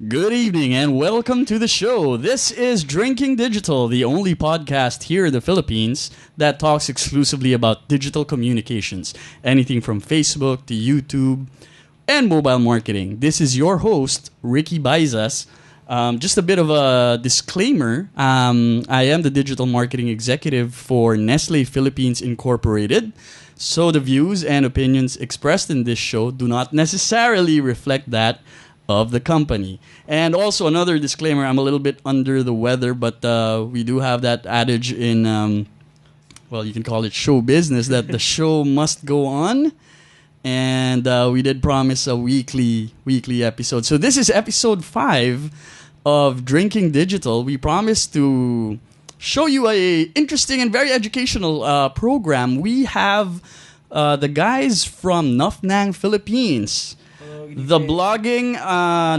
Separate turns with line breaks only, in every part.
Good evening and welcome to the show. This is Drinking Digital, the only podcast here in the Philippines that talks exclusively about digital communications. Anything from Facebook to YouTube and mobile marketing. This is your host, Ricky Baizas. Just a bit of a disclaimer. I am the digital marketing executive for Nestle Philippines Incorporated. So the views and opinions expressed in this show do not necessarily reflect that of the company. And also another disclaimer, I'm a little bit under the weather, but we do have that adage in, you can call it show business, that the show must go on. And we did promise a weekly episode. So this is episode 5 of Drinking Digital. We promised to show you a interesting and very educational program. We have the guys from Nuffnang, Philippines. The blogging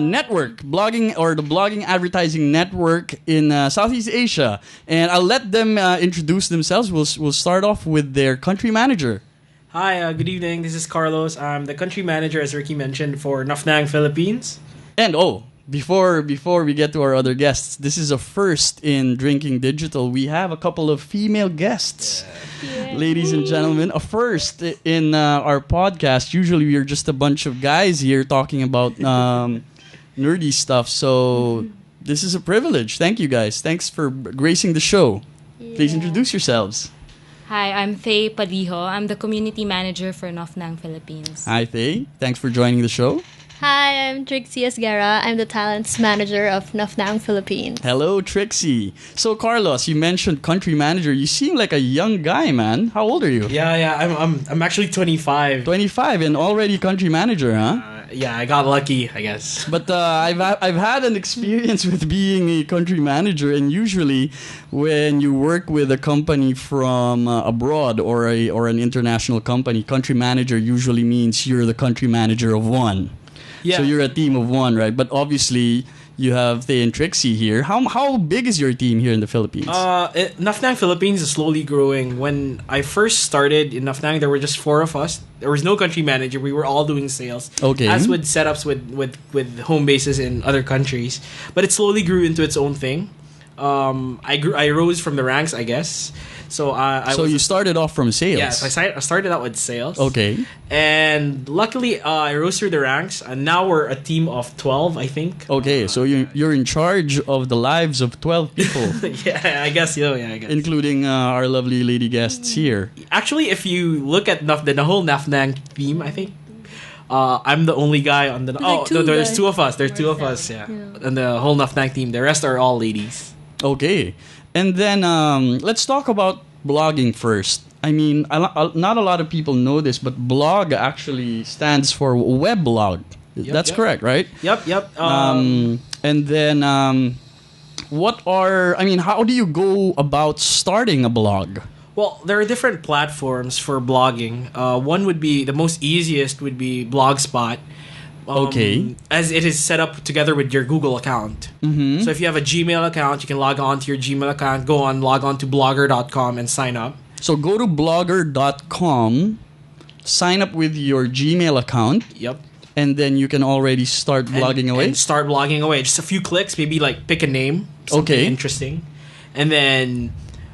network, the blogging advertising network in Southeast Asia, and I'll let them introduce themselves. We'll start off with their country manager.
Hi, good evening. This is Carlos. I'm the country manager, as Ricky mentioned, for Nuffnang, Philippines.
And before we get to our other guests, this is a first in Drinking Digital. We have a couple of female guests. Yeah. Ladies and gentlemen, a first in our podcast. Usually we're just a bunch of guys here talking about nerdy stuff. So this is a privilege. Thank you guys. Thanks for gracing the show. Yeah. Please introduce yourselves.
Hi, I'm Thei Padiho. I'm the community manager for Nuffnang, Philippines.
Hi, Thei. Thanks for joining the show.
Hi, I'm Trixie. I'm the talents manager of Nuffnang, Philippines.
Hello, Trixie. So, Carlos, you mentioned country manager. You seem like a young guy, man. How old are you?
Yeah. I'm actually 25.
25 and already country manager, huh?
Yeah, I got lucky, I guess.
But I've had an experience with being a country manager, and usually when you work with a company from abroad or an international company, country manager usually means you're the country manager of one. Yeah. So you're a team of one, right? But obviously, you have Thei and Trixie here. How big is your team here in the Philippines?
Nuffnang Philippines is slowly growing. When I first started in Nuffnang, there were just 4 of us. There was no country manager. We were all doing sales.
Okay.
As with setups with home bases in other countries. But it slowly grew into its own thing. I rose from the ranks, I guess. So
you started off from sales.
Yes, I started out with sales.
Okay.
And luckily, I rose through the ranks, and now we're a team of 12, I think.
Okay, so you're in charge of the lives of 12 people.
Yeah, I guess.
Including our lovely lady guests here.
Actually, if you look at the whole Nuffnang team, I think I'm the only guy on the... there's 2 of us. There's 2 of us, yeah. And the whole Nuffnang team. The rest are all ladies.
Okay. And then let's talk about blogging first. I mean, not a lot of people know this, but blog actually stands for weblog. That's correct, right?
Yep.
And then how do you go about starting a blog?
Well, there are different platforms for blogging. One would be, the most easiest would be Blogspot.
Okay.
As it is set up together with your Google account.
Mm-hmm.
So if you have a Gmail account, you can log on to your Gmail account, log on to blogger.com and sign up.
So go to blogger.com, sign up with your Gmail account.
Yep.
And then you can already start blogging away?
And start blogging away. Just a few clicks, maybe like pick a name, something interesting. And then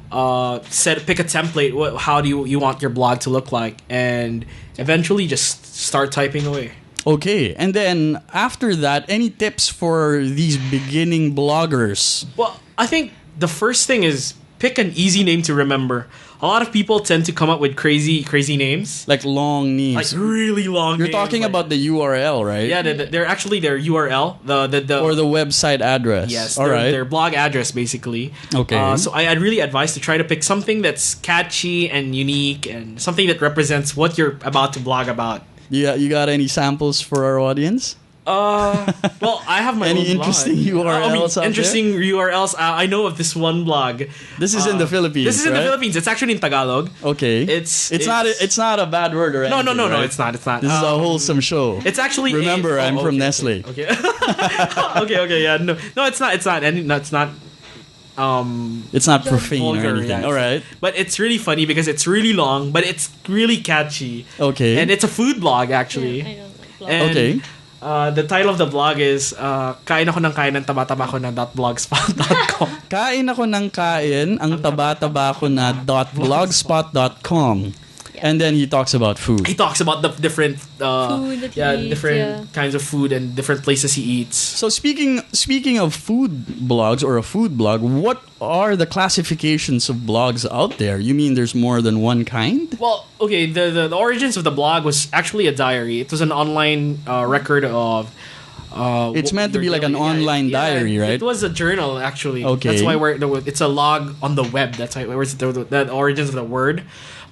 pick a template. How do you want your blog to look like? And eventually just start typing away.
Okay, and then after that, any tips for these beginning bloggers?
Well, I think the first thing is pick an easy name to remember. A lot of people tend to come up with crazy names.
Like long names.
Like really long
names. You're talking about the URL, right?
Yeah, they're actually their URL.
Or the website address.
Yes,
all right.
Their blog address, basically.
Okay.
So I'd really advise to try to pick something that's catchy and unique and something that represents what you're about to blog about.
Yeah, you got any samples for our audience?
Well, I have my
any
own
interesting URLs
interesting URLs. I know of this one blog.
This is in the Philippines.
This is in the Philippines. It's actually in Tagalog.
Okay. It's not a bad word or anything.
No,
right?
it's not.
This is a wholesome show.
It's actually
I'm from Nestle.
Okay. Okay, yeah. No, it's not. It's not. It's not.
It's not profane
vulgar,
or anything.
yeah.
All right.
But it's really funny because it's really long, but it's really catchy.
Okay.
And it's a food blog, actually.
Yeah, I don't like blogs.
And,
okay.
The title of the blog is Kain ako ng kain ng taba-taba ko na .blogspot.com.
Kain ako ng kain, ang taba-taba ko na .blogspot.com. And then he talks about food.
He talks about the different
Food that he eats,
different kinds of food and different places he eats.
So speaking of food blogs or a food blog, what are the classifications of blogs out there? You mean there's more than one kind?
Well, okay, the origins of the blog was actually a diary. It was an online record of
It's meant to be like an online diary, right?
It was a journal, actually.
Okay.
That's why it's a log on the web. That's why the origins of the word.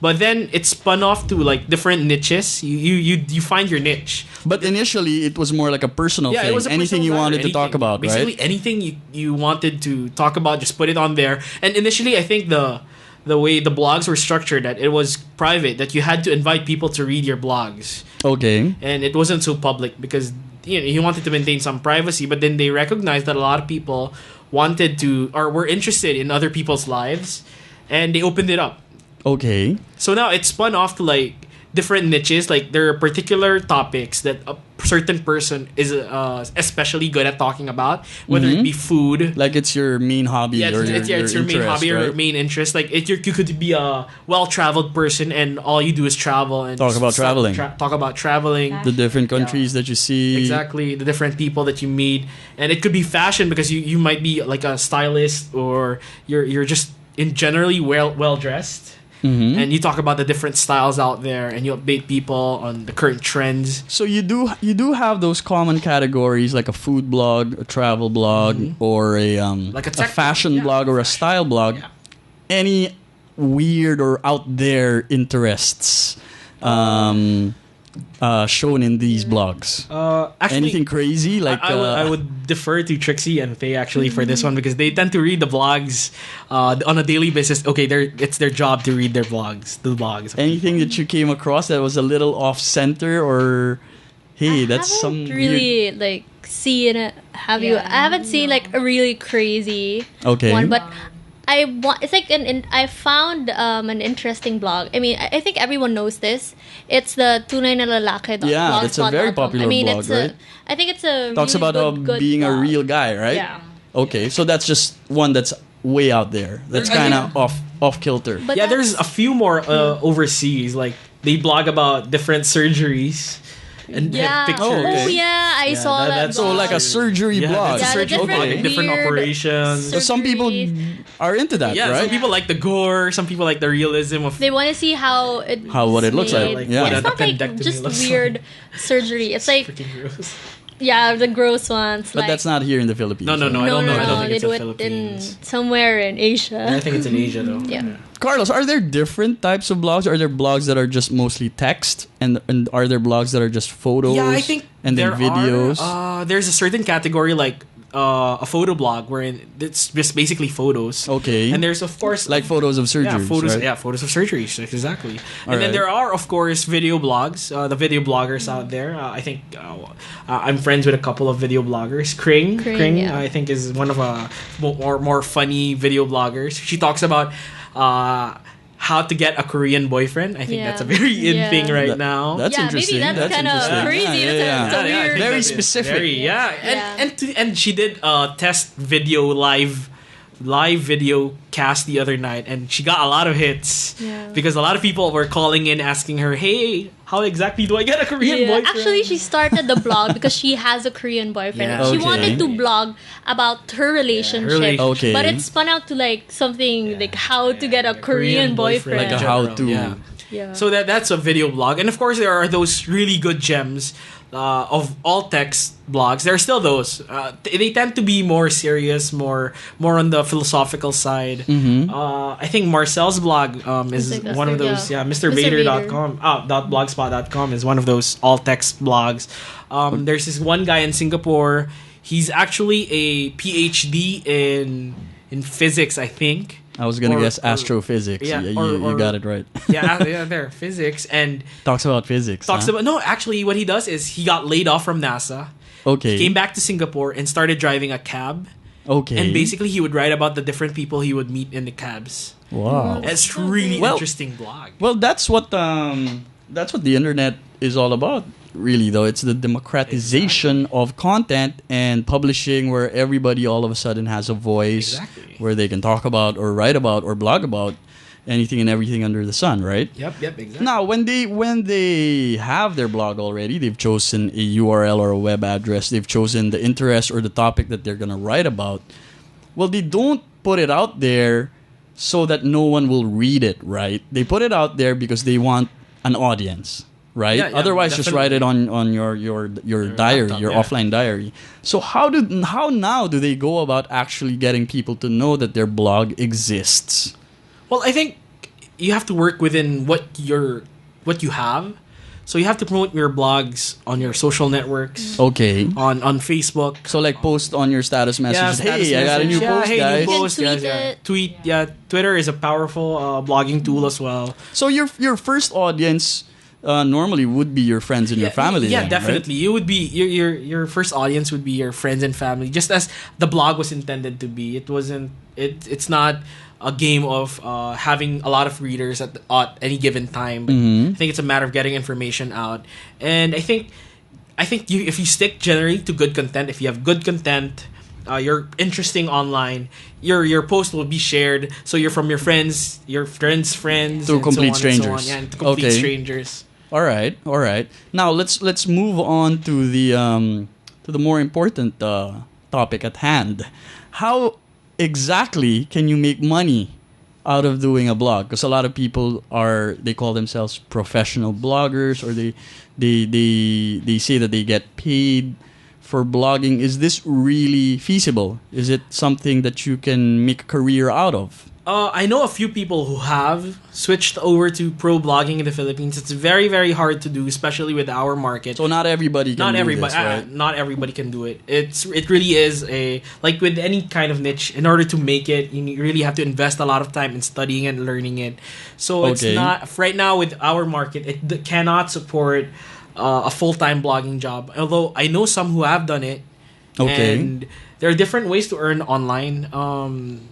But then it spun off to like different niches. You find your niche.
But initially, it was more like a personal thing.
It was a
anything
personal
you wanted
matter,
to talk about,
basically
right?
anything you wanted to talk about, just put it on there. And initially, I think the way the blogs were structured, that it was private, that you had to invite people to read your blogs.
Okay.
And it wasn't so public because you wanted to maintain some privacy, but then they recognized that a lot of people wanted to or were interested in other people's lives, and they opened it up.
Okay.
So now it's spun off to like different niches. Like there are particular topics that a certain person is especially good at talking about, whether it be food.
Like it's your main hobby
Yeah,
or
it's your main
interest,
hobby or
right?
your main interest. Like you could be a well-traveled person and all you do is travel and
Talk
just
about traveling.
talk about traveling.
The different countries that you see.
Exactly, the different people that you meet, and it could be fashion because you might be like a stylist or you're just in generally well dressed.
Mm-hmm.
And you talk about the different styles out there, and you update people on the current trends.
So you do have those common categories like a food blog, a travel blog, or a
Like a
a
tech-
fashion
yeah,
blog or a style blog.
Yeah.
Any weird or out there interests shown in these blogs?
Actually,
Anything crazy like
I would defer to Trixie and Thei actually for this one because they tend to read the blogs on a daily basis. Okay, it's their job to read their blogs, the blogs.
anything that you came across that was a little off center or hey, that's some
really like seen it. I haven't seen like a really crazy
Okay.
one, but it's like I found an interesting blog. I mean, I think everyone knows this. It's the Tunay na Lalaki.
Yeah, that's a very popular blog, right?
I think it's a
talks
really
about how
good
being a
blog.
real guy, right?
Yeah.
Okay, so that's just one that's way out there. That's
I
kind of off kilter.
But
Yeah,
that's-
there's a few more overseas. Like they blog about different surgeries and
Yeah.
pictures.
Oh, okay.
Oh yeah, I saw that.
that's
So
blog.
like a surgery blog.
That's a
Yeah, the
surgery blog,
different
like different
weird
operations.
So some people
surgeries.
are into that,
Yeah,
right?
some people like the gore. Some people like the realism of
They want to see how
what it looks like.
Like,
Yeah.
what
It's not like
appendectomy
just
looks
weird surgery. It's like
freaking gross.
the gross ones.
But
like,
that's not here in the Philippines.
No,
right?
I don't know. I don't think
they
it's
do
in
it
Philippines.
somewhere in Asia.
I think it's in Asia though.
Yeah.
Carlos, are there different types of blogs? Are there blogs that are just mostly text, and are there blogs that are just photos?
Yeah, I think
and then
there
videos.
There's a certain category like a photo blog wherein it's just basically photos.
Okay.
And there's of course
like photos of surgeries.
photos.
right?
Yeah, photos of surgeries. Exactly. And
Alright.
then there are of course video blogs. The video bloggers out there. I think I'm friends with a couple of video bloggers. Kring,
yeah.
I think is one of more funny video bloggers. She talks about how to get a Korean boyfriend. I think
Yeah.
that's a very in
Yeah.
thing right
That-
now.
That's
Yeah,
interesting.
maybe that's kinda
interesting.
crazy.
Yeah,
That's
yeah,
a
yeah.
weird-
I think
Very
that is
specific.
Very, yeah.
Yeah.
And she did test video live video cast the other night, and she got a lot of hits
Yeah.
because a lot of people were calling in asking her, "Hey, how exactly do I get a Korean
Yeah.
boyfriend?"
Actually, she started the blog because she has a Korean boyfriend.
Yeah.
And she
Okay.
wanted to blog about her relationship.
relationship.
Okay.
But it spun out to like something like how to get a Korean boyfriend.
Like a
in
how
general,
to.
yeah.
yeah.
So that's a video blog, and of course there are those really good gems of all text blogs. There are still those. They tend to be more serious, more on the philosophical side. I think Marcel's blog is
Like that's
one of
the-
those.
yeah.
Yeah, MrVader.com. .blogspot.com is one of those all text blogs. There's this one guy in Singapore. He's actually a PhD in physics, I think.
I was gonna
Or-
guess
or-
astrophysics.
yeah,
You got it right.
Yeah, there, physics, and
Talks about physics.
talks
huh?
about no. Actually, what he does is he got laid off from NASA,
Okay.
came back to Singapore, and started driving a cab.
Okay.
And basically, he would write about the different people he would meet in the cabs.
Wow.
It's really
Well-
interesting blog.
Well, that's what the internet is all about. really though. It's the democratization of content and publishing, where everybody all of a sudden has a voice, where they can talk about or write about or blog about anything and everything under the sun, right?
Yep, exactly.
Now, when they have their blog already, they've chosen a URL or a web address, they've chosen the interest or the topic that they're gonna write about. Well, they don't put it out there so that no one will read it, right? They put it out there because they want an audience, right?
Yeah,
Otherwise,
definitely.
just write it on your diary,
laptop,
your offline diary. So how now do they go about actually getting people to know that their blog exists?
Well, I think you have to work within what you have. So you have to promote your blogs on your social networks.
Okay.
On Facebook.
So like post on your status messages. Hey, I got a new post,
hey,
guys.
New post,
You can
guys.
tweet
Yeah.
it.
Tweet. Yeah, Twitter is a powerful blogging tool as well.
So your first audience normally would be your friends and your family.
Yeah,
then,
definitely.
Right?
You would be your first audience would be your friends and family, just as the blog was intended to be. It wasn't. It's not a game of having a lot of readers at any given time. But I think it's a matter of getting information out, and I think if you stick generally to good content, if you have good content, you're interesting online, your post will be shared. So you're from your friends' friends,
To
and
complete
so on and so on.
strangers.
Yeah, and to complete
Okay.
strangers.
All right. Now let's move on to the more important topic at hand. How exactly can you make money out of doing a blog? Because a lot of people they call themselves professional bloggers, or they say that they get paid for blogging. Is this really feasible? Is it something that you can make a career out of?
I know a few people who have switched over to pro blogging in the Philippines. It's very, very hard to do, especially with our market.
So not everybody can do this, right?
Not everybody can do it. It really is like with any kind of niche. In order to make it, you really have to invest a lot of time in studying and learning it. So it's not right now with our market. It cannot support a full-time blogging job. Although I know some who have done it.
Okay.
And there are different ways to earn online.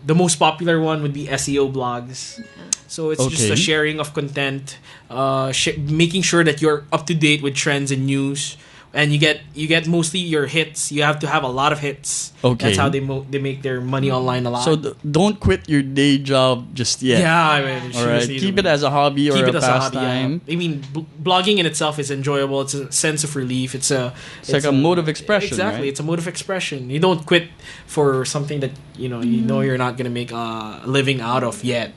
The most popular one would be SEO blogs. So it's just a sharing of content, making sure that you're up to date with trends and news, and you get mostly your hits. You have to have a lot of hits.
Okay.
That's how they make their money online a lot.
So don't quit your day job just yet.
yeah, I mean,
All right. Keep it as a hobby or a pastime.
I mean, blogging in itself is enjoyable. It's a sense of relief. It's
like a mode of expression.
Exactly,
right?
it's a mode of expression. You don't quit for something that you know you're not gonna make a living out of yet.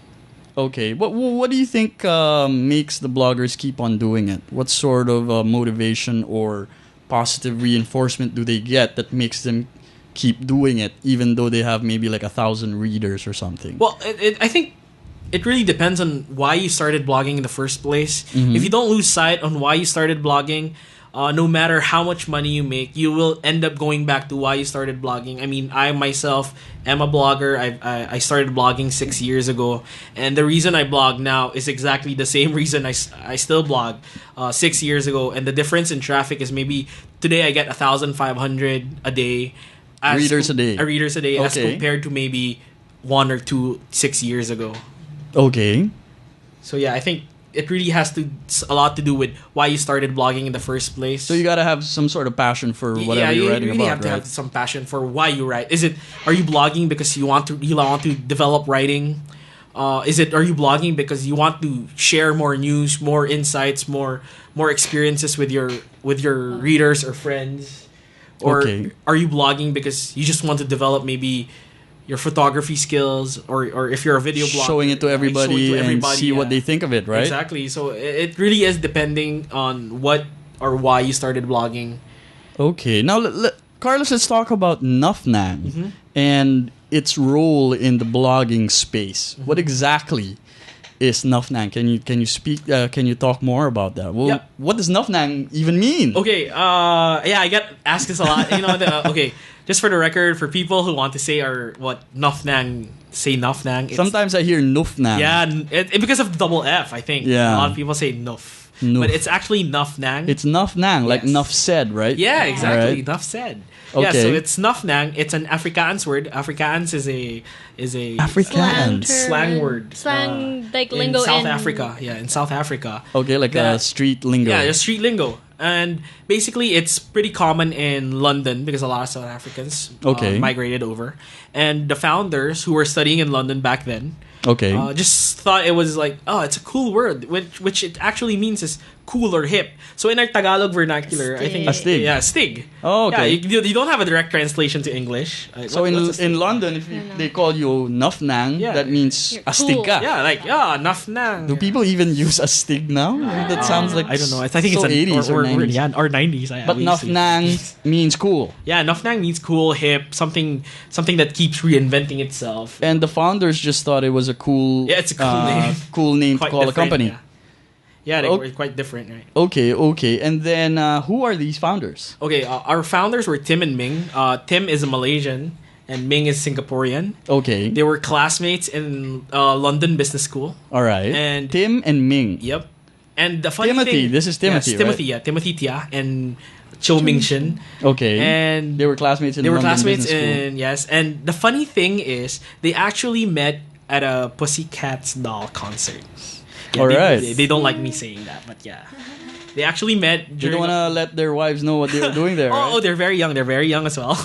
Okay. What do you think makes the bloggers keep on doing it? What sort of motivation or positive reinforcement do they get that makes them keep doing it, even though they have maybe like 1,000 readers or something?
Well, I think it really depends on why you started blogging in the first place. If you don't lose sight on why you started blogging, no matter how much money you make, you will end up going back to why you started blogging. I mean, I myself am a blogger. I started blogging 6 years ago, and the reason I blog now is exactly the same reason I still blog 6 years ago. And the difference in traffic is maybe today I get 1,500 a day.
Readers a day.
Readers a day, as compared to maybe 1 or 2 6 years ago.
Okay.
So yeah, I think it really has a lot to do with why you started blogging in the first place.
So you gotta have some sort of passion for whatever you're writing
really
about,
have to have some passion for why you write. Are you blogging because you want to develop writing? Are you blogging because you want to share more news, more insights, more experiences with your readers or friends? Or are you blogging because you just want to develop maybe your photography skills, or if you're a video blogger,
showing it to everybody, and see what they think of it, right?
Exactly. So it really is depending on what or why you started blogging.
Okay. Now, Carlos, let's talk about Nuffnang and its role in the blogging space. What exactly is Nuffnang? Can you speak? Can you talk more about that? Well, what does Nuffnang even mean?
Okay. Yeah, I get asked this a lot. Okay. Just for the record, for people who want to say Nuffnang, say Nuffnang.
Sometimes I hear Nuffnang.
Yeah, because of double F, I think.
Yeah.
A lot of people say Nuff. But it's actually Nuffnang.
It's Nuffnang, like Nuff said, right?
Yeah, exactly.
Right.
Nuff said.
Okay.
Yeah, so it's Nuffnang. It's an Afrikaans word. Afrikaans is a
Afrikaans.
slang word.
Slang like
in
lingo
South Africa. Yeah, in South Africa.
Okay, like a street lingo.
Yeah, just street lingo. And basically, it's pretty common in London because a lot of South Africans migrated over. And the founders who were studying in London back then just thought it was like, oh, it's a cool word, which it actually means is cool or hip. So in our Tagalog vernacular, I think
Astig.
Yeah, stig.
Oh, okay.
Yeah, you don't have a direct translation to English.
So in London, if they call you Nuffnang, that means
You're
astig ka.
cool.
Yeah, like Nuffnang.
Do people even use astig now? That sounds like
I don't know. I think
so
it's
80s or 90s.
or 90s.
But Nuffnang means cool.
Yeah, Nuffnang means cool, hip, something that keeps reinventing itself.
And the founders just thought it was a cool,
Yeah, it's a cool name.
cool name to
Quite
call a
different,
company.
Yeah, they were quite different, right?
Okay. And then who are these founders?
Okay, our founders were Tim and Ming. Tim is a Malaysian and Ming is Singaporean.
Okay.
They were classmates in London Business School.
All right.
And
Tim and Ming.
Yep. And the funny
Timothy.
thing,
This is Timothy,
yes, Timothy,
right?
yeah, Timothy Tia and Cho Ming Shin.
Okay.
And
they were classmates in
They were
London
classmates
Business School.
in yes. And the funny thing is, they actually met at a Pussycats doll concert. Yeah,
All
they,
right.
they don't like me saying that, but yeah, they actually met.
They don't want to let their wives know what they were doing there.
Oh, they're very young. They're very young as well.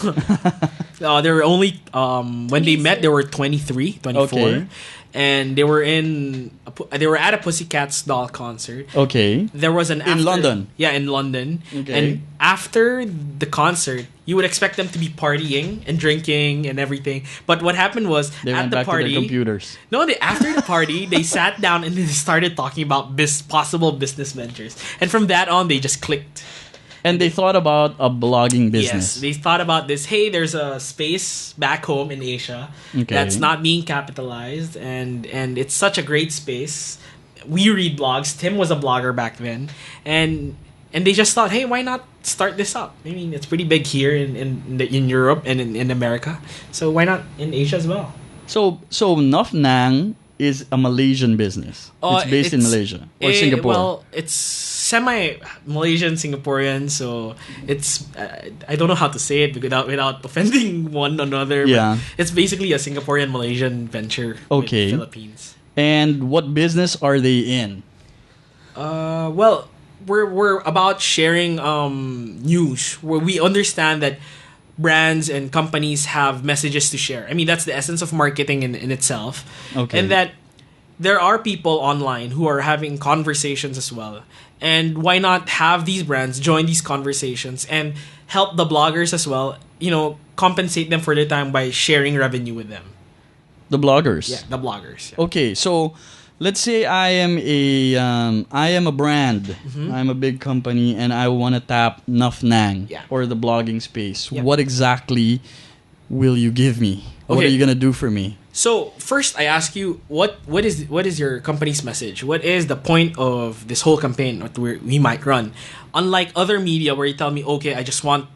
They were only when they met, they were 23, 24.
Okay.
And they were they were at a Pussycats doll concert.
Okay.
There was an
In London?
Yeah, in London.
Okay.
And after the concert, you would expect them to be partying and drinking and everything. But what happened was
They
at
went
the
back
party,
to their computers.
no, after the party, they sat down and they started talking about possible business ventures. And from that on, they just clicked.
And they thought about a blogging business.
Yes, they thought about this. Hey, there's a space back home in Asia that's not being capitalized, and it's such a great space. We read blogs. Tim was a blogger back then, and they just thought, hey, why not start this up? I mean, it's pretty big here in Europe and in America, so why not in Asia as well?
So Nuffnang is a Malaysian business. It's based in Malaysia or Singapore.
Well, it's semi-Malaysian, Singaporean, so it's I don't know how to say it without offending one another.
Yeah.
But it's basically a Singaporean Malaysian venture.
Okay.
With Philippines.
And what business are they in?
Well, we're about sharing news where we understand that brands and companies have messages to share. I mean, that's the essence of marketing in itself.
Okay.
And that there are people online who are having conversations as well. And why not have these brands join these conversations and help the bloggers as well, compensate them for their time by sharing revenue with them.
The bloggers.
Yeah, the bloggers. Yeah.
Okay, so let's say I am a brand.
Mm-hmm.
I'm a big company and I want to tap Nuffnang or the blogging space.
Yeah.
What exactly will you give me? What
Okay.
are you going to do for me?
So first, I ask you, what is your company's message? What is the point of this whole campaign that we might run? Unlike other media where you tell me, okay, I just want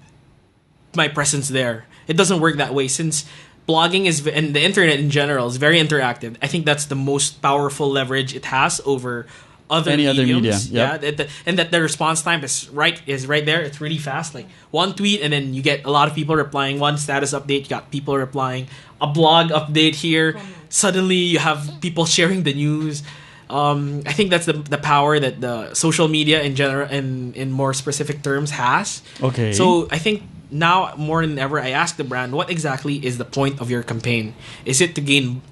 my presence there. It doesn't work that way since blogging and the internet in general is very interactive. I think that's the most powerful leverage it has over
Any other media. Yep.
Yeah, and that the response time is right there. It's really fast. Like one tweet, and then you get a lot of people replying. One status update, you got people replying. A blog update here, suddenly you have people sharing the news. I think that's the power that the social media in general and in more specific terms has.
Okay.
So I think now more than ever, I ask the brand, what exactly is the point of your campaign? Is it to gain?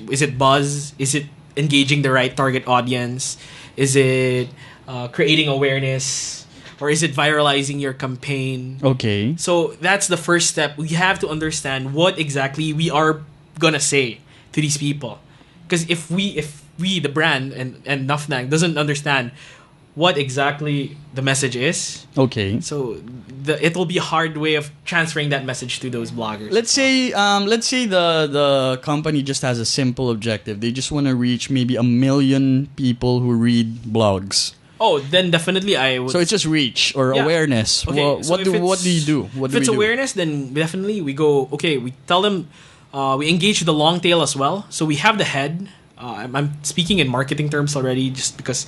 Is it buzz? Is it engaging the right target audience? Is it creating awareness? Or is it viralizing your campaign?
Okay.
So that's the first step. We have to understand what exactly we are gonna say to these people. Because if we, the brand and Nuffnang doesn't understand what exactly the message is,
Okay.
so it will be a hard way of transferring that message to those bloggers.
Let's say the company just has a simple objective. They just want to reach maybe 1 million people who read blogs.
Oh, then definitely I would.
So it's just reach or
Yeah.
awareness.
Okay, so
What
if
do
it's-
you do? What
if
do
it's
we do?
awareness, then definitely we go. Okay, we tell them. We engage the long tail as well. So we have the head. I'm speaking in marketing terms already, just because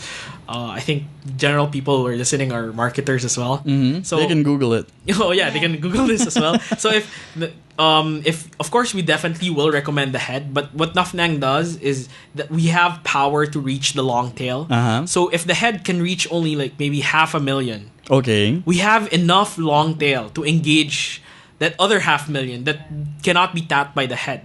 I think general people who are listening are marketers as well. So
They can Google it.
oh yeah, they can Google this as well. So if of course we definitely will recommend the head, but what Nuffnang does is that we have power to reach the long tail. So if the head can reach only like maybe 500,000,
Okay.
we have enough long tail to engage that other 500,000 that cannot be tapped by the head.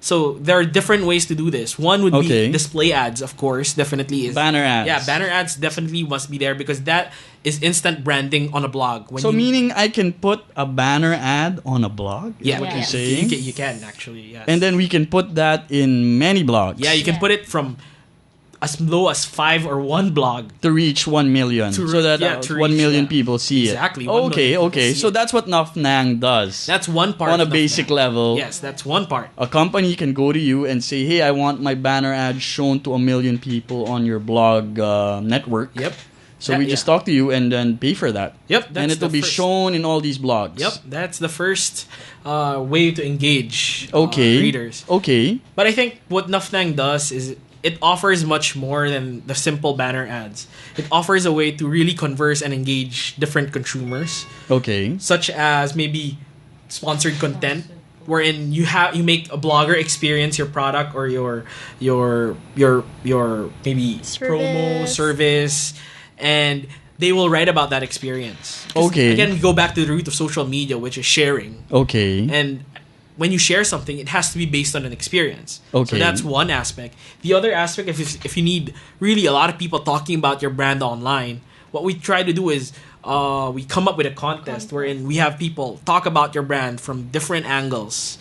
So there are different ways to do this. One would
Okay.
be display ads, of course, definitely is
Banner ads.
Yeah, banner ads definitely must be there because that is instant branding on a blog. When
So
you,
meaning I can put a banner ad on a blog? Is
yeah,
what you're
Yes.
saying?
you can actually, yes.
And then we can put that in many blogs.
yeah, you can
Yeah.
put it from as low as 5 or 1 blog.
To reach 1 million.
To
so
re-
that
yeah, to
1
reach,
million
yeah.
people see
Exactly,
it.
1 million
Okay,
people
okay.
see
So
it.
that's what Nuffnang does.
That's one part.
on a
of
basic
that.
level.
Yes, that's one part.
A company can go to you and say, hey, I want my banner ad shown to 1 million people on your blog network.
Yep.
So
That-
we just
yeah.
talk to you and then pay for that.
Yep,
And
that's
it will
the
be
first-
shown in all these blogs.
Yep, that's the first way to engage
Okay.
readers.
Okay.
But I think what Nuffnang does is it offers much more than the simple banner ads. It offers a way to really converse and engage different consumers,
Okay.
such as maybe sponsored content, wherein you make a blogger experience your product or your maybe promo service, and they will write about that experience. 'Cause
Okay.
Again, we go back to the root of social media, which is sharing.
Okay.
And when you share something, it has to be based on an experience.
Okay.
So that's one aspect. The other aspect, if you need really a lot of people talking about your brand online, what we try to do is we come up with a contest wherein we have people talk about your brand from different angles.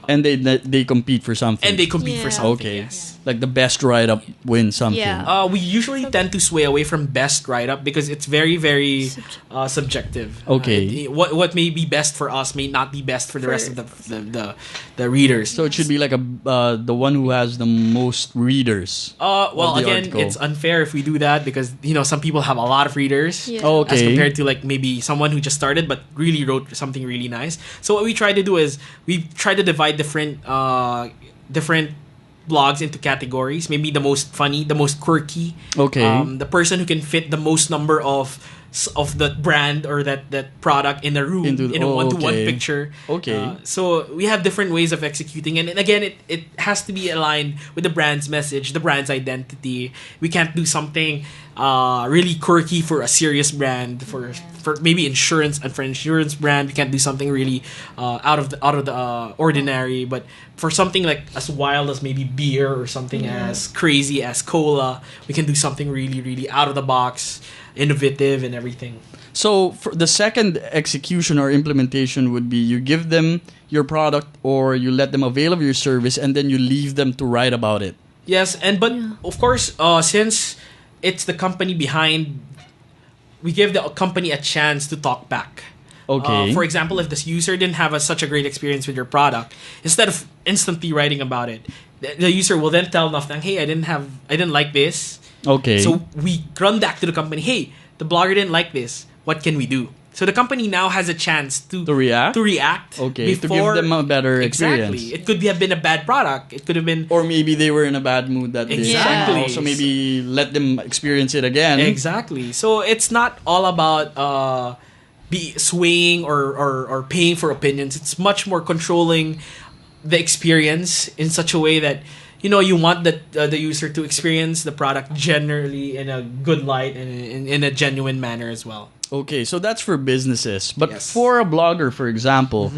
And they compete for something.
And they compete for
Yeah.
something.
Okay.
Yes.
Like the best write-up wins something.
Yeah.
We usually tend to sway away from best write-up because it's very, very subjective.
Okay.
What may be best for us may not be best for the rest of the readers.
So it should be like the one who has the most readers.
Well,
the
again,
article.
it's unfair if we do that because some people have a lot of readers.
Yeah.
Okay.
As compared to like maybe someone who just started but really wrote something really nice. So what we try to do is we try to divide different blogs into categories. Maybe the most funny, the most quirky.
Okay.
The person who can fit the most number of the brand or that product in a room in a one-to-one
okay.
picture.
Okay.
So we have different ways of executing, and again, it has to be aligned with the brand's message, the brand's identity. We can't do something really quirky for a serious brand, for maybe insurance, and for insurance brand, we can't do something really out of the ordinary. But for something like as wild as maybe beer or something as crazy as cola, we can do something really, really out of the box, innovative, and everything.
So for the second execution or implementation would be you give them your product or you let them avail of your service and then you leave them to write about it.
Yes, but of course, since it's the company behind, we give the company a chance to talk back.
Okay.
For example, if this user didn't have such a great experience with your product, instead of instantly writing about it, the user will then tell Nuffnang, "Hey, I didn't like this."
Okay.
So we run back to the company. Hey, the blogger didn't like this. What can we do? So the company now has a chance to
react? Okay, to give them a better experience.
Exactly. It could have been a bad product. It could have been
Or maybe they were in a bad mood that day.
Exactly.
somehow, so maybe let them experience it again.
Exactly. So it's not all about be swaying or paying for opinions. It's much more controlling the experience in such a way that you want the user to experience the product generally in a good light and in a genuine manner as well.
Okay, so that's for businesses. But
Yes.
for a blogger, for example,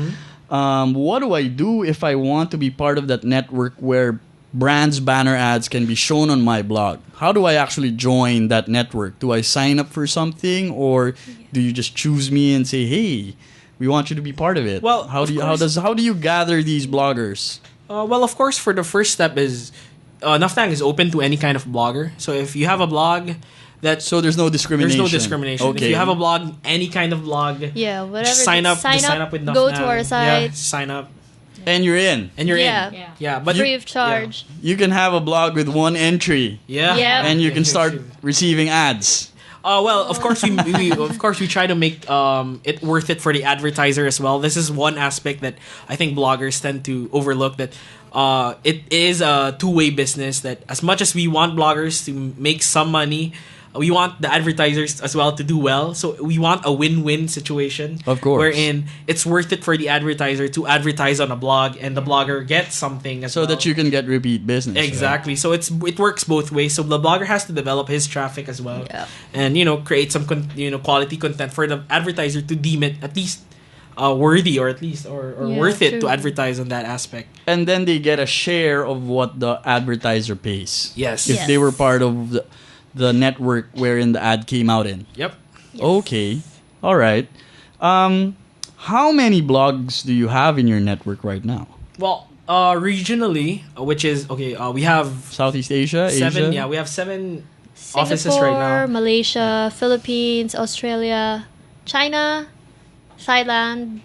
what do I do if I want to be part of that network where brands' banner ads can be shown on my blog? How do I actually join that network? Do I sign up for something, or do you just choose me and say, "Hey, we want you to be part of it"?
Well,
how do you gather these bloggers?
Well, of course, for the first step is Nuffnang is open to any kind of blogger. So if you have a blog
So there's no discrimination.
there's no discrimination.
Okay.
If you have a blog, any kind of blog,
Yeah, whatever.
just sign up. Just sign up with Nuffnang.
Go to our site.
Yeah, sign up,
And you're in.
and you're
Yeah.
in.
Yeah.
Yeah, but
Free of charge.
You can have a blog with one entry.
Yeah,
Yeah.
And you can
Yeah,
start
sure.
receiving ads.
Well, of course we try to make it worth it for the advertiser as well. This is one aspect that I think bloggers tend to overlook, that it is a two-way business, that as much as we want bloggers to make some money, we want the advertisers as well to do well. So we want a win-win situation.
Of course.
Wherein it's worth it for the advertiser to advertise on a blog and the blogger gets something as well.
So that you can get repeat business.
Exactly.
Right?
So it works both ways. So the blogger has to develop his traffic as well.
Yeah.
And, create some quality content for the advertiser to deem it at least worthy, or at least or worth it
true.
to advertise on that aspect.
And then they get a share of what the advertiser pays.
Yes.
If
Yes.
they were part of the network wherein the ad came out in.
Yep.
Yes.
Okay. All right. How many blogs do you have in your network right now?
Well, regionally, which is we have
Southeast Asia,
seven.
Asia?
Yeah, we have 7
Singapore,
offices right now.
Malaysia, Philippines, Australia, China, Thailand,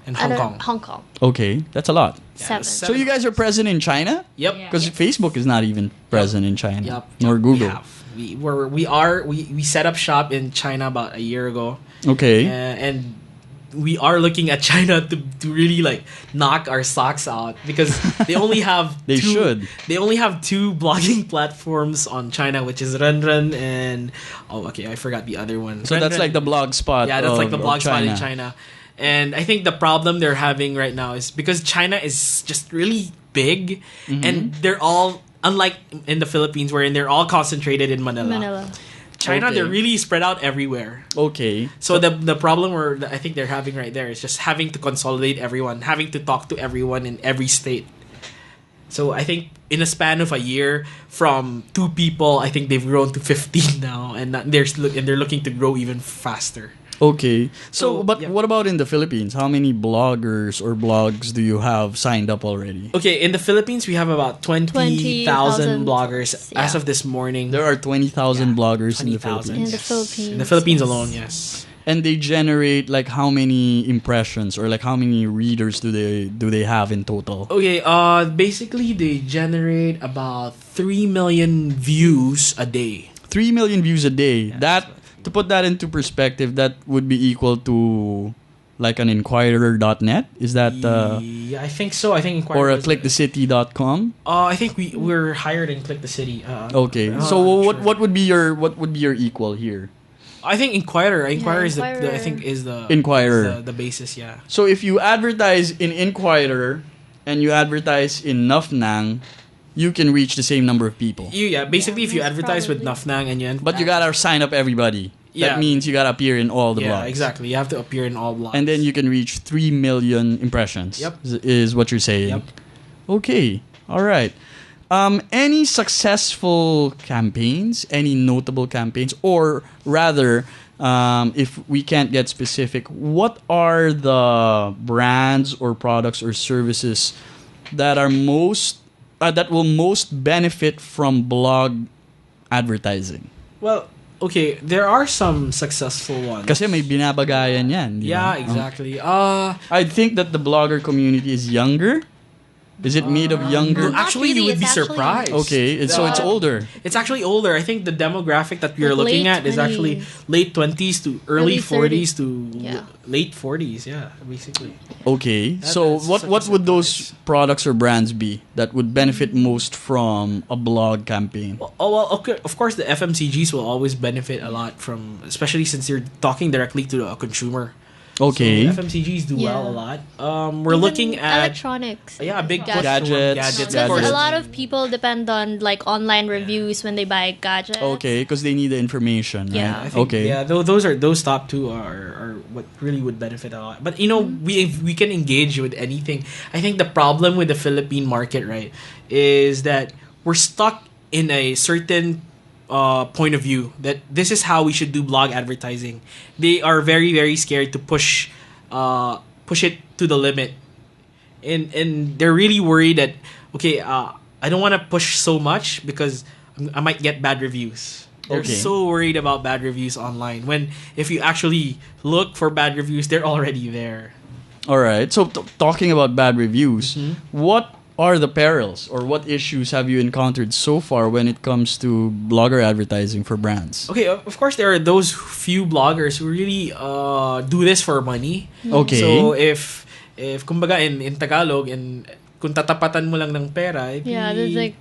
And Hong Kong.
Hong Kong.
Okay, that's a lot.
Seven.
that's
So you guys are present in China?
Yep.
Yeah.
Because Facebook is not even present in China,
Yep.
nor Google.
We set up shop in China about a year ago.
Okay.
And we are looking at China to really like knock our socks out, because they only have
They should.
They only have 2 blogging platforms on China, which is Renren and I forgot the other one.
So that's
Renren-
like the blog spot.
yeah, that's like the
of
blog spot in China. And I think the problem they're having right now is because China is just really big, and they're all, unlike in the Philippines, wherein they're all concentrated in Manila. China,
Okay.
they're really spread out everywhere.
Okay.
So the problem I think they're having right there is just having to consolidate everyone, having to talk to everyone in every state. So I think in a span of a year, from 2 people, I think they've grown to 15 now, and they're looking to grow even faster.
Okay. So, but
yeah.
what about in the Philippines? How many bloggers or blogs do you have signed up already?
Okay, in the Philippines, we have about 20,000 bloggers
yeah.
as of this morning.
There are 20,000
Yeah,
bloggers in the
20,000.
Philippines.
In the Philippines.
In the Philippines
yes.
alone, yes.
And they generate like how many impressions or like how many readers do they have in total?
Okay, basically they generate about 3 million views a day.
3 million views a day.
Yeah,
That, to put that into perspective, that would be equal to like an Inquirer.net. Is that
Yeah, I think so. I think
or a
Inquirer is-
ClickTheCity.com?
I think we're hired in Click the City.
Okay. So what would be your equal here?
I think Inquirer. Inquirer is
Inquirer.
I think is the
Inquirer.
is the basis. Yeah.
So if you advertise in Inquirer and you advertise in Nuffnang, you can reach the same number of people.
Basically, if you
most
advertise with
probably.
Nuffnang and you
But you gotta sign up everybody.
Yeah.
That means you gotta appear in all the blogs.
exactly. You have to appear in all blogs.
And then you can reach 3 million impressions.
Yep.
Is what you're saying.
Yep.
Okay. All right. Any successful campaigns? Any notable campaigns? Or rather, if we can't get specific, what are the brands or products or services that are that will most benefit from blog advertising?
Well, okay, there are some successful ones.
Kasi may binabagayan yan. di
Yeah,
ba?
exactly.
I think that the blogger community is younger. Is it made of younger?
Well, actually,
really,
you would be
it's actually-
surprised.
Okay, so it's older.
It's actually older. I think the demographic that we are
Like
looking
late
at is actually
20s.
late 20s to early
Early
40s to
Yeah.
late 40s. Yeah, basically.
Okay, so
that's
what
such a
would those
surprise.
products or brands be that would benefit most from a blog campaign?
Well, okay. Of course, the FMCGs will always benefit a lot from, especially since you're talking directly to a consumer.
Okay,
So FMCGs do well a
Yeah.
lot. We're
Even
looking at
electronics.
a big push
Gadgets.
toward
Gadgets.
gadgets.
Because
Of course.
a lot of people depend on like online reviews when they buy gadgets.
okay, because they need the information, right?
Yeah.
I think,
okay,
Yeah, those top 2 are what really would benefit a lot. But we can engage with anything. I think the problem with the Philippine market, right, is that we're stuck in a certain point of view that this is how we should do blog advertising. They are very, very scared to push it to the limit, and they're really worried that I don't want to push so much because I might get bad reviews. They're
Okay.
so worried about bad reviews online, when if you actually look for bad reviews, they're already there.
all right. So talking about bad reviews,
Mm-hmm.
what are the perils, or what issues have you encountered so far when it comes to blogger advertising for brands?
Okay, of course there are those few bloggers who really do this for money.
Okay.
So if kumbaga in Tagalog, and kung tatapatan mo lang ng pera,
there's like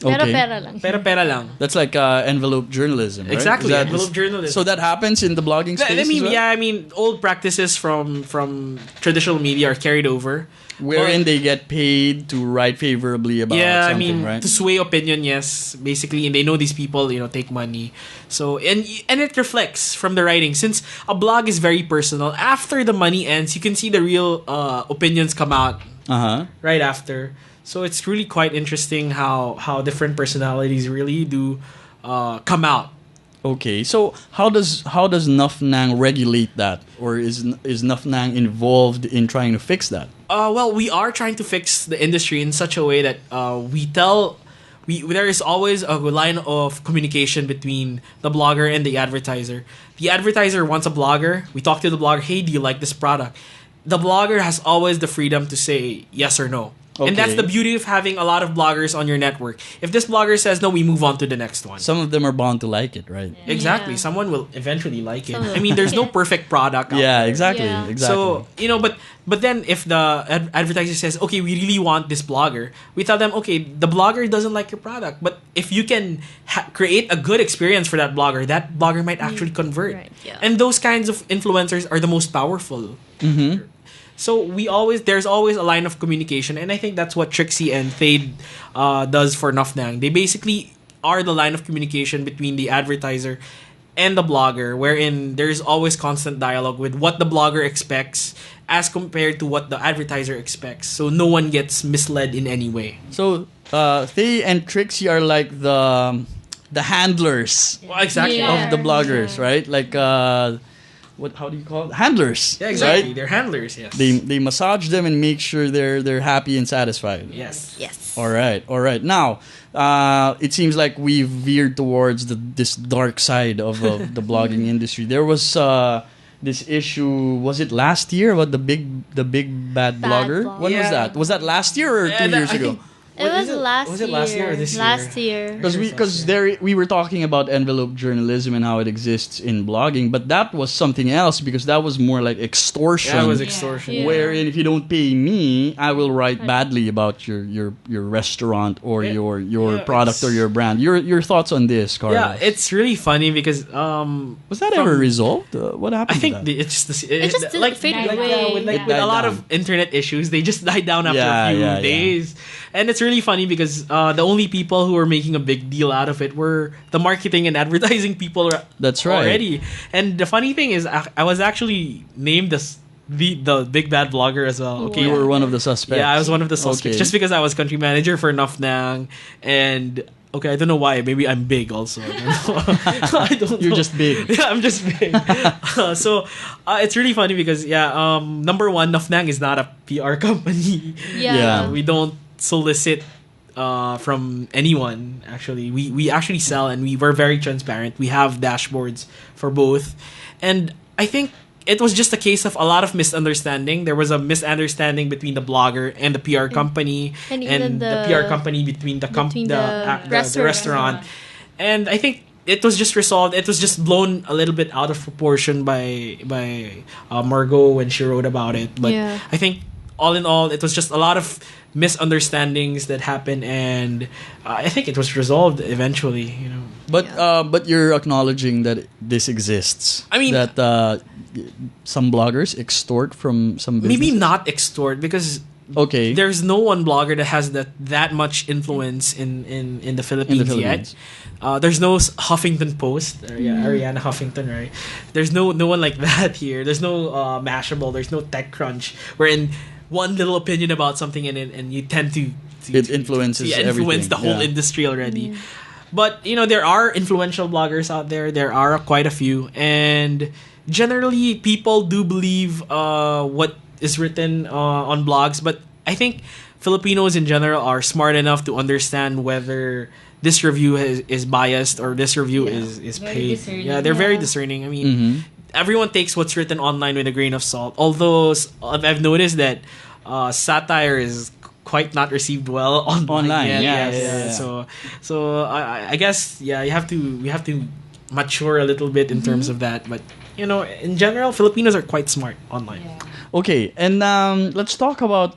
Okay.
pera lang.
That's like envelope journalism, right?
Exactly, envelope journalism.
So that happens in the blogging space
I mean,
as well?
I mean, old practices from traditional media are carried over.
Wherein they get paid to write favorably about something, right?
To sway opinion, yes, basically, and they know these people, take money. So and it reflects from the writing. Since a blog is very personal, after the money ends, you can see the real opinions come out right after. So it's really quite interesting how different personalities really do come out.
Okay, so how does Nuffnang regulate that, or is Nuffnang involved in trying to fix that?
Well, we are trying to fix the industry in such a way that there is always a line of communication between the blogger and the advertiser. The advertiser wants a blogger. We talk to the blogger, hey, do you like this product? The blogger has always the freedom to say yes or no.
Okay.
And that's the beauty of having a lot of bloggers on your network. If this blogger says no, we move on to the next one.
Some of them are bound to like it, right?
Exactly.
Yeah.
Someone will eventually like it.
Some will
I mean, there's no
like it.
perfect product out
Yeah,
there.
exactly,
Yeah.
exactly.
So, but then if the advertiser says, okay, we really want this blogger, we tell them, okay, the blogger doesn't like your product, but if you can create a good experience for that blogger might actually convert.
Right, yeah.
And those kinds of influencers are the most powerful.
Mm-hmm.
So there's always a line of communication, and I think that's what Trixie and Thei does for Nuffnang. They basically are the line of communication between the advertiser and the blogger, wherein there's always constant dialogue with what the blogger expects as compared to what the advertiser expects. So no one gets misled in any way.
So Thei and Trixie are like the handlers
Well, exactly.
Yeah.
of the bloggers, right? Like how do you call it? Handlers.
Yeah, exactly.
Right?
They're handlers. Yes.
They massage them and make sure they're happy and satisfied.
Yes.
Yes.
All right. Now, it seems like we've veered towards this dark side of the blogging industry. There was this issue. Was it last year about the big bad
Bad
blogger?
blogger.
When was
Yeah.
that? Was that last year or 2 years
I
ago?
think-
It was
is
last
was
year.
it last year or this year?
Last year.
Because we were talking about envelope journalism and how it exists in blogging, but that was something else because that was more like extortion.
Yeah, it was extortion.
Yeah.
Wherein if you don't pay me, I will write badly about your restaurant or
Yeah.
your
Yeah,
product or
it's-
your brand. Your thoughts on this, Carlos?
Yeah, it's really funny because
was that ever resolved? What happened?
I think
to that?
it's just
It just faded away.
with
It
a
died
lot
down.
of internet issues, they just died down after
Yeah,
a few
yeah.
days. And it's really funny because the only people who were making a big deal out of it were the marketing and advertising people.
That's right.
Already. And the funny thing is, I was actually named as the big bad blogger as well. Okay,
You were one of the suspects.
yeah, I was one of the suspects
Okay.
just because I was country manager for Nuffnang, and okay, I don't know why. Maybe I'm big also. I don't know. I don't
You're
know.
just big.
Yeah, I'm just big. So it's really funny because number one, Nuffnang is not a PR company.
Yeah.
We don't solicit from anyone. Actually, we actually sell, and we're very transparent. We have dashboards for both, and I think it was just a case of a lot of misunderstanding. There was a misunderstanding between the blogger and the PR company,
and even
the PR company between the restaurant. And I think it was just resolved. It was just blown a little bit out of proportion by Margot when she wrote about it. But
Yeah.
I think all in all, it was just a lot of misunderstandings that happened, and I think it was resolved eventually. You know.
But you're acknowledging that this exists.
I mean-
that some bloggers extort from some businesses.
Maybe not extort because
Okay.
there's no one blogger that has that much influence in the Philippines,
Philippines.
yet. There's no Huffington Post, or, Ariana Huffington, right? There's no one like that here. There's no Mashable. There's no TechCrunch, wherein one little opinion about something and you tend to
It influences
influence
everything,
the whole
yeah.
industry already. But there are influential bloggers out there. There are quite a few, and generally people do believe what is written on blogs. But I think Filipinos in general are smart enough to understand whether this review is biased or this review is
Very
paid.
discerning.
Yeah, they're very
Yeah.
discerning. I mean,
Mhm.
everyone takes what's written online with a grain of salt. Although I've noticed that satire is quite not received well online.
Yeah.
So I guess we have to mature a little bit in terms of that. But in general, Filipinos are quite smart online.
Yeah.
Okay, and let's talk about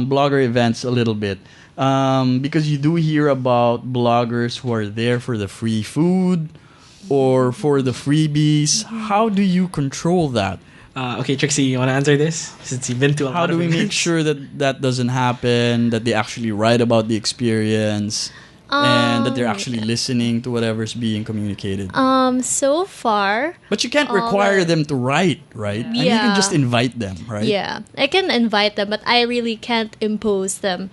blogger events a little bit. Because you do hear about bloggers who are there for the free food or for the freebies. How do you control that?
Okay, Trixie, you want to answer this? Since you've been to a lot
How do
of
we make
events.
sure that that doesn't happen, that they actually write about the experience, and that they're actually listening to whatever's being communicated?
So far,
But you can't require them to write, right? And you can
Yeah.
just invite them, right?
yeah, I can invite them, but I really can't impose them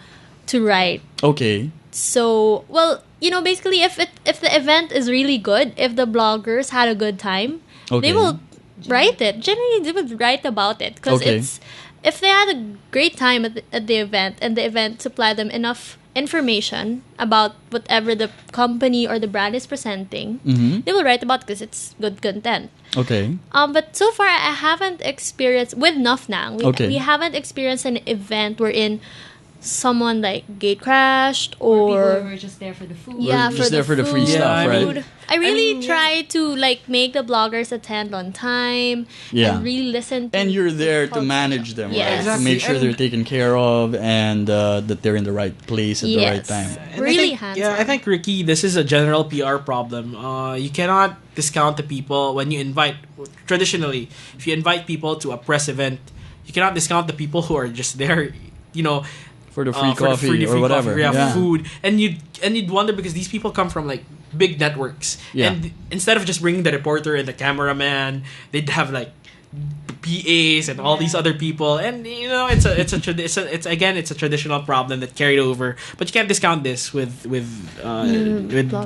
to write.
Okay.
So, well, basically, if the event is really good, if the bloggers had a good time,
Okay.
they will write it. Generally, they would write about it because
Okay.
if they had a great time at the event and the event supplied them enough information about whatever the company or the brand is presenting,
Mm-hmm.
they will write about because it's good content.
Okay.
But so far, I haven't experienced with Nuffnang. We haven't experienced an event wherein someone like gate crashed
People
or
who were just there for the food.
yeah,
just there for the free
food.
stuff,
right?
I really
mean,
try to make the bloggers attend on time
Yeah.
and really listen to
And you're there to
culture.
manage them,
Yes.
right? To
Exactly.
make sure
And-
they're taken care of and that they're in the right place at the right
Yes.
time.
And
Really
I
hands-on.
think Ricky, this is a general PR problem. You cannot discount the people when you invite. Traditionally, if you invite people to a press event, you cannot discount the people who are just there.
For the free
for the
coffee or
free
whatever.
coffee, food, and you'd wonder because these people come from like big networks,
Yeah.
and instead of just bringing the reporter and the cameraman, they'd have like PAs and all these other people, and it's a traditional problem that carried over. But you can't discount this with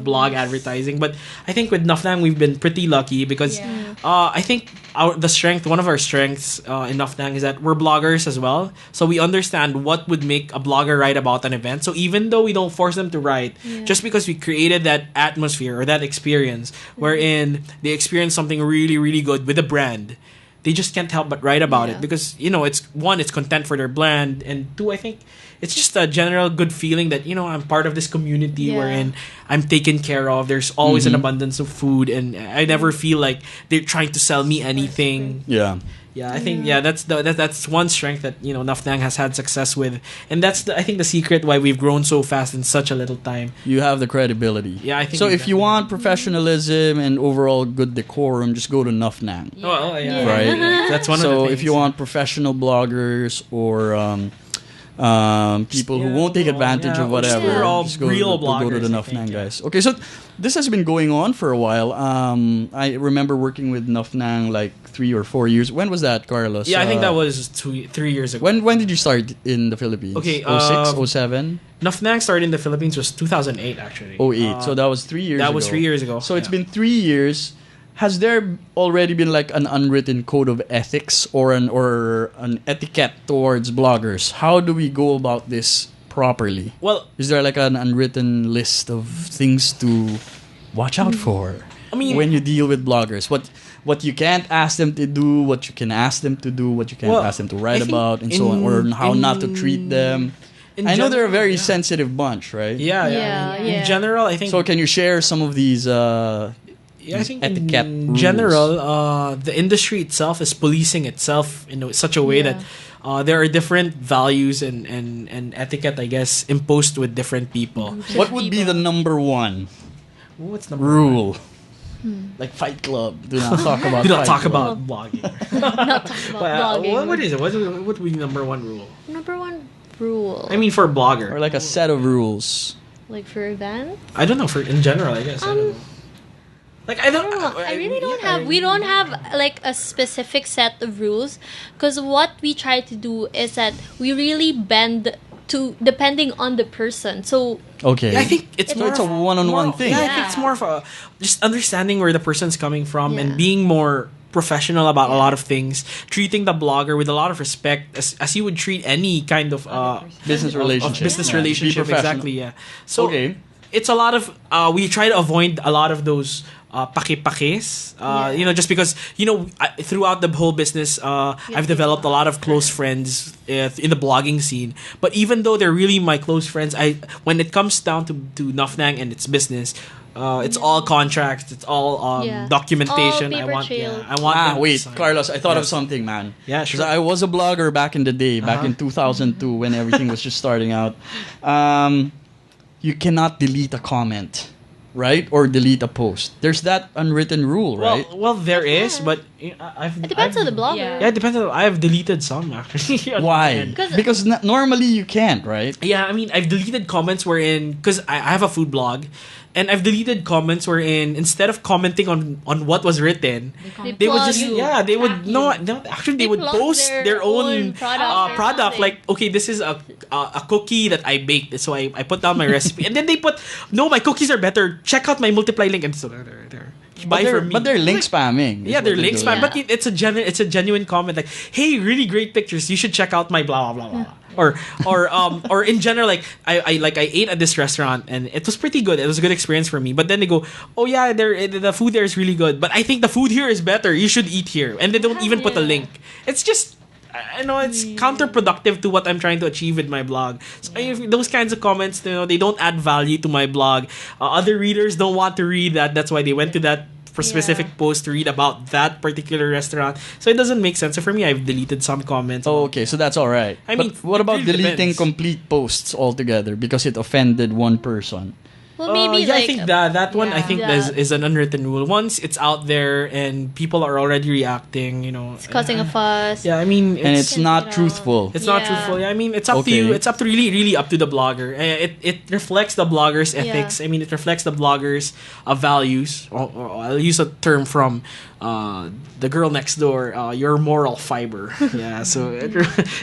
blog advertising. But I think with Nuffnang we've been pretty lucky because I think one of our strengths in Nuffnang is that we're bloggers as well, so we understand what would make a blogger write about an event. So even though we don't force them to write, just because we created that atmosphere or that experience wherein they experience something really really good with a brand, they just can't help but write about it because it's content for their brand, and two, I think it's just a general good feeling that I'm part of this community wherein I'm taken care of. There's always an abundance of food, and I never feel like they're trying to sell me anything.
Yeah.
Yeah, I think that's one strength that Nuffnang has had success with, and that's I think the secret why we've grown so fast in such a little time.
You have the credibility.
Yeah, I think
so.
we
If you
definitely-
want professionalism and overall good decorum, just go to Nuffnang.
Oh, yeah.
Right.
That's one of the
So
things.
if you want professional bloggers or people who won't take advantage of whatever,
We're all
just go
real
go to the
bloggers, I
Nuffnang
think, yeah.
guys. Okay, so this has been going on for a while. I remember working with Nuffnang like 3 or 4 years. When was that, Carlos?
Yeah, I think that was 3 years ago.
When did you start in the Philippines?
Okay,
06, 07,
Nuffnang started in the Philippines was 2008 actually.
08. So that was 3 years ago.
that was 3 years ago.
So it's been 3 years. Has there already been like an unwritten code of ethics or an etiquette towards bloggers? How do we go about this properly?
well.
Is there like an unwritten list of things to watch out for?
I mean-
when you deal with bloggers, what you can't ask them to do, what you can ask them to do, what you can't
Well,
ask them to
I
write
think
about, and so on, or how not to treat them.
in
I know they're a
general,
very
yeah.
sensitive bunch, right?
Yeah.
Yeah,
In
yeah.
general, I think.
So can you share some of these?
Yeah, I think
etiquette
in
rules.
general, the industry itself is policing itself in such a way that there are different values and etiquette, I guess, imposed with different people.
What would be the number one
What's number
rule? Like Fight Club. Do not talk about.
Do not
Fight
talk
Club.
about blogging.
Not talk about blogging.
What is it? What would be number one rule?
Number one rule.
I mean, for a blogger.
Or like a set of rules.
like for events.
I don't know. For in general, I guess. I don't know. Like I don't.
I really don't have. We don't have like a specific set of rules, because what we try to do is that we really bend to depending on the person. So
Okay.
Yeah, I think it's
So
more
it's a
of
one-on-one
more-
thing.
Yeah, I think it's more of a just understanding where the person's coming from and
Yeah.
being more professional about a lot of things, treating the blogger with a lot of respect as you would treat any kind of
business relationship.
business
Yeah. Be
relationship.
professional.
Exactly. Yeah. So
Okay.
it's a lot of we try to avoid a lot of those pake-pakes, just because throughout the whole business, I've developed a lot of close friends in the blogging scene. But even though they're really my close friends, when it comes down to Nuffnang and its business, it's all contracts, it's all documentation.
All paper trail.
I want. them to
Wait,
sign.
Carlos, I thought of something, man.
Yeah, sure.
'Cause I was a blogger back in the day, back in 2002 when everything was just starting out. You cannot delete a comment, right? Or delete a post. There's that unwritten rule, right?
Well, there is, but I've.
It depends on the blogger.
Yeah, it depends on. I've deleted some actually.
Why? Because normally you can't, right?
Yeah, I mean, I've deleted comments wherein because I have a food blog, and I've deleted comments wherein instead of commenting on what was written, they would just
you.
they would no actually they would
plug
post their own
product or
product
something.
like, okay, this is a cookie that I baked, so I put down my recipe, and then they put, no, my cookies are better, check out my multiply link, and so there. Buy from me.
But they're link spamming.
Yeah, they're link spam,
Yeah.
but it's a genuine comment like, hey, really great pictures, you should check out my blah blah blah blah. Or in general, like I ate at this restaurant and it was pretty good. It was a good experience for me. But then they go, oh yeah, the food there is really good, but I think the food here is better. You should eat here, and they don't even put a link. It's just, I know it's counterproductive to what I'm trying to achieve with my blog. So if those kinds of comments, they don't add value to my blog. Other readers don't want to read that. That's why they went to that specific post to read about that particular restaurant. So it doesn't make sense. So for me, I've deleted some comments.
Oh, okay, so that's all right.
I mean,
but what about
it really
deleting
depends.
complete posts altogether because it offended one person?
Well, maybe
I think that one, I think
Yeah.
is an unwritten rule. Once it's out there and people are already reacting,
it's causing a fuss.
Yeah, I mean,
And it's not truthful.
It's not
Yeah.
truthful. Yeah, I mean, it's up to
Okay.
you. It's up to really up to the blogger. It reflects the blogger's ethics. I mean, it reflects the blogger's values. Or I'll use a term from the girl next door. Your moral fiber. Yeah, so it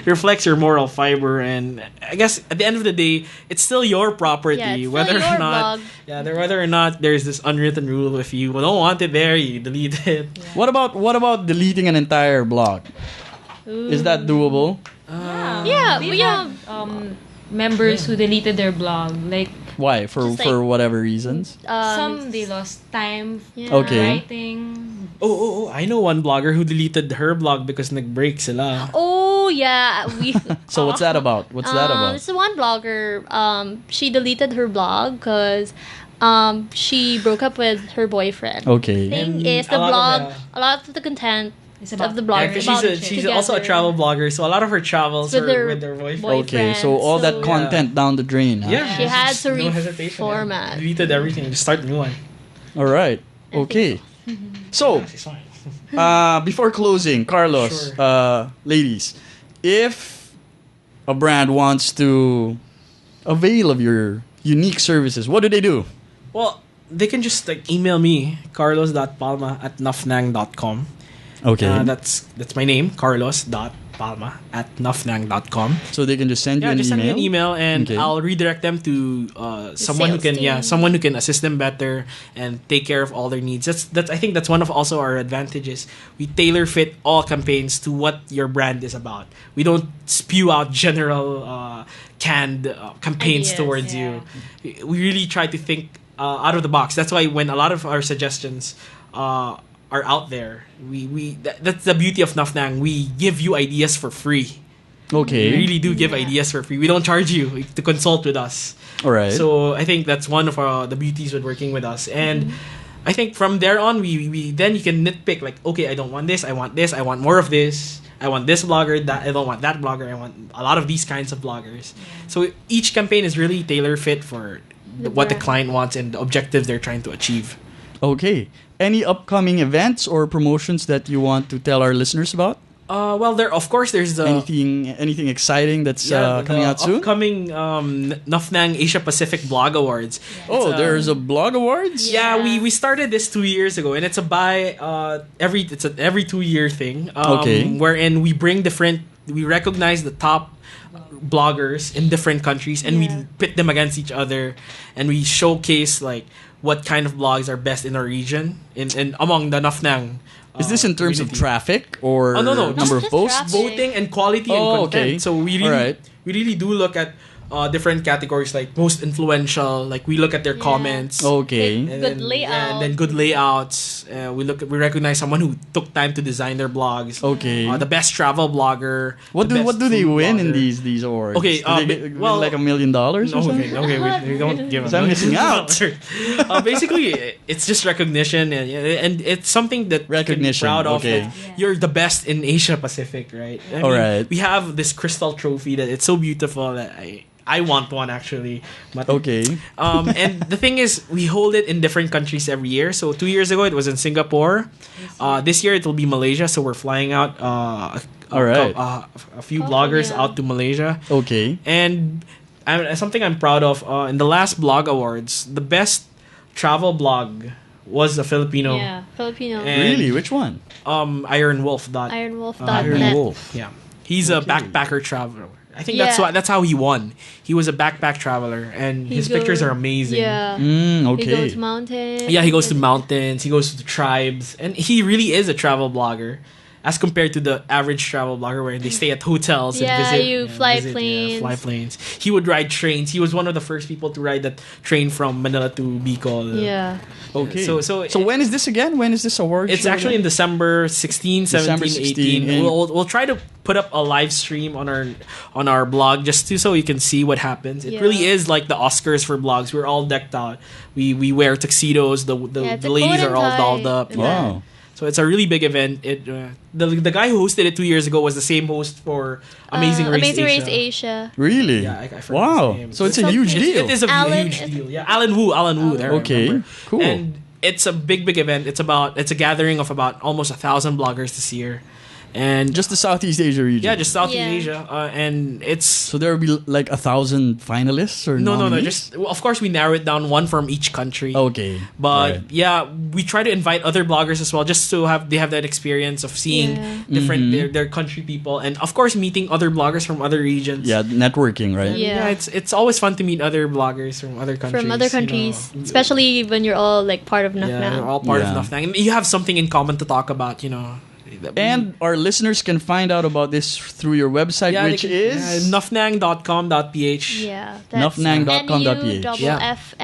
reflects your moral fiber, and I guess at the end of the day, it's still your property.
Yeah, it's still
whether
your
or not,
blog.
whether or not there's this unwritten rule. If you don't want it there, you delete it.
What about deleting an entire blog? Is that doable?
Yeah,
we
but yeah.
have members who deleted their blog. Like
Why? For
Just like-
for whatever reasons?
some they lost time
Yeah.
Okay.
writing.
Oh, I know one blogger who deleted her blog because nag-break sila.
Oh yeah, we.
So what's that about? What's that about?
This is one blogger. She deleted her blog because she broke up with her boyfriend.
Okay.
Thing
And
is, the
a lot of
blog,
the-
a lot of the content
It's about
of the blog
Yeah, 'cause
is about
she's also a
together.
travel blogger, so a lot of her travels
With
are
her
with their boyfriend.
boyfriend.
Okay, so all that
so-
content down the drain. Huh?
Yeah,
She had
just
to
no hesitation,
reformat.
Deleted everything, just start a new one.
All right. Okay. So,
She's fine.
before closing, Carlos,
Sure.
ladies, if a brand wants to avail of your unique services, what do they do?
Well, they can just email me, carlos.palma@nuffnang.com.
Okay.
That's my name, carlos.palma@nuffnang.com.
So they can just send you
Yeah,
an
just send
email.
me an email and
Okay.
I'll redirect them to someone who
sales
can
team.
someone who can assist them better and take care of all their needs. That's I think that's one of also our advantages. We tailor fit all campaigns to what your brand is about. We don't spew out general canned campaigns
Ideas,
towards you. We really try to think out of the box. That's why when a lot of our suggestions are out there, that's the beauty of Nuffnang. We give you ideas for free.
Okay.
We really do give ideas for free. We don't charge you to consult with us.
All right.
So I think that's one of the beauties with working with us. And I think from there on, we then you can nitpick like, okay, I don't want this. I want this. I want more of this. I want this blogger. That I don't want that blogger. I want a lot of these kinds of bloggers. So each campaign is really tailor fit for what the
brand.
client wants and the objectives they're trying to achieve.
Okay. Any upcoming events or promotions that you want to tell our listeners about?
Well, there's the
Anything exciting that's coming out soon?
upcoming Nuffnang Asia Pacific Blog Awards.
Oh,
It's,
there's a blog awards?
Yeah, we started this 2 years ago, and it's a every 2 year thing.
Okay.
Wherein we recognize the top bloggers in different countries, and we pit them against each other, and we showcase like what kind of blogs are best in our region and among the Nuffnang.
Is this in terms of
community.
traffic or
Oh, no.
number of
Just
posts?
traffic.
Voting and quality and
Oh,
content.
okay.
So we
Alright.
really do look at different categories like most influential. Like we look at their comments.
Okay.
Like, good layout.
And then good layouts. We recognize someone who took time to design their blogs.
Okay.
The best travel blogger.
What
the
do
best
they
food
win in
blogger.
these awards?
Okay,
Do they win like $1 million or
No,
something?
we don't give
So I'm missing out.
Basically, it's just recognition, and it's something that
Recognition,
you can be proud of.
okay.
Like, you're the best in Asia Pacific, right? I mean,
Alright.
We have this crystal trophy that it's so beautiful that I want one actually. But,
Okay.
and the thing is, we hold it in different countries every year. So 2 years ago, it was in Singapore. This year, it will be Malaysia. So we're flying out.
Alright.
A few bloggers
yeah.
out to Malaysia.
Okay.
And something I'm proud of, in the last blog awards, the best travel blog was a Filipino.
Yeah, Filipino.
And-
Really? Which one?
Ironwolf.
Ironwolf.net.
Iron Wolf.
Yeah, he's a
Okay.
backpacker traveler. I think
Yeah.
that's how he won. He was a backpack traveler, and
He
his pictures
goes-
are amazing.
Yeah.
Mm,
He
okay.
goes mountains.
Yeah, he goes to mountains. He goes to tribes, and he really is a travel blogger, as compared to the average travel blogger where they stay at hotels
Yeah,
and visit.
you fly planes.
Fly planes. He would ride trains. He was one of the first people to ride that train from Manila to Bicol.
Yeah.
Okay.
So
when is this again? When is this award?
It's
show
actually in
again?
December 16, 17,
December 16,
18.
and-
We'll try to put up a live stream on our blog just so you can see what happens. It
Yeah.
really is like the Oscars for blogs. We're all decked out. We wear tuxedos. The
Yeah, it's
the
a
ladies
coat
are
and
all
tie.
dolled up.
Yeah.
Wow.
So it's a really big event. The guy who hosted it 2 years ago was the same host for Amazing Race
Amazing
Asia.
Race Asia.
Really?
Yeah, I forgot
Wow.
his name.
So it's a huge
It
deal.
is a
Alan-
huge deal. Yeah, Alan Wu. There, I
Okay,
remember.
cool.
And it's a big event. It's a gathering of about almost 1,000 bloggers this year, and
Just the Southeast Asia region.
yeah, just Southeast
Yeah.
Asia, and it's.
So there will be like 1,000 finalists or
No.
nominees?
Just of course we narrow it down one from each country.
Okay.
But
Right.
yeah, we try to invite other bloggers as well, just to have that experience of seeing
Yeah.
different
Mhm.
their country people, and of course meeting other bloggers from other regions.
Yeah, networking, right?
Yeah.
It's always fun to meet other bloggers from other countries.
From other
you know.
countries. Especially when you're all like part of
Yeah,
Nuffnang.
they're all part
Yeah.
of Nuffnang. And you have something in common to talk about, you know.
And our listeners can find out about this through your website,
Yeah,
which is
nuffnang.com.ph.
Yeah. That's
Nuffnang.com.ph.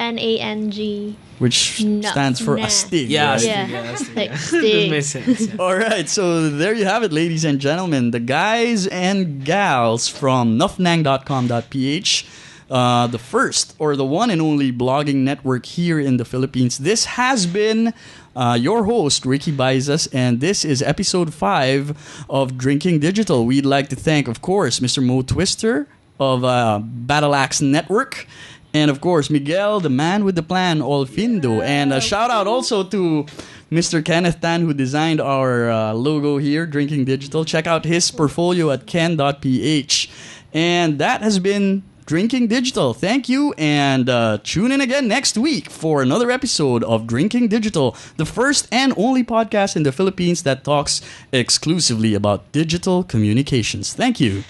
NUFFNANG.
which stands for
Nuffnang.
Astig.
Yeah,
right?
Yeah. Like,
Doesn't make sense. Yeah.
All right, so there you have it, ladies and gentlemen. The guys and gals from nuffnang.com.ph, the first or the one and only blogging network here in the Philippines. This has been your host, Ricky Baizas, and this is episode 5 of Drinking Digital. We'd like to thank, of course, Mr. Mo Twister of Battle Axe Network. And of course, Miguel, the man with the plan, Olfindo. And a shout out also to Mr. Kenneth Tan, who designed our logo here, Drinking Digital. Check out his portfolio at ken.ph. And that has been Drinking Digital. Thank you, and tune in again next week for another episode of Drinking Digital, the first and only podcast in the Philippines that talks exclusively about digital communications. Thank you.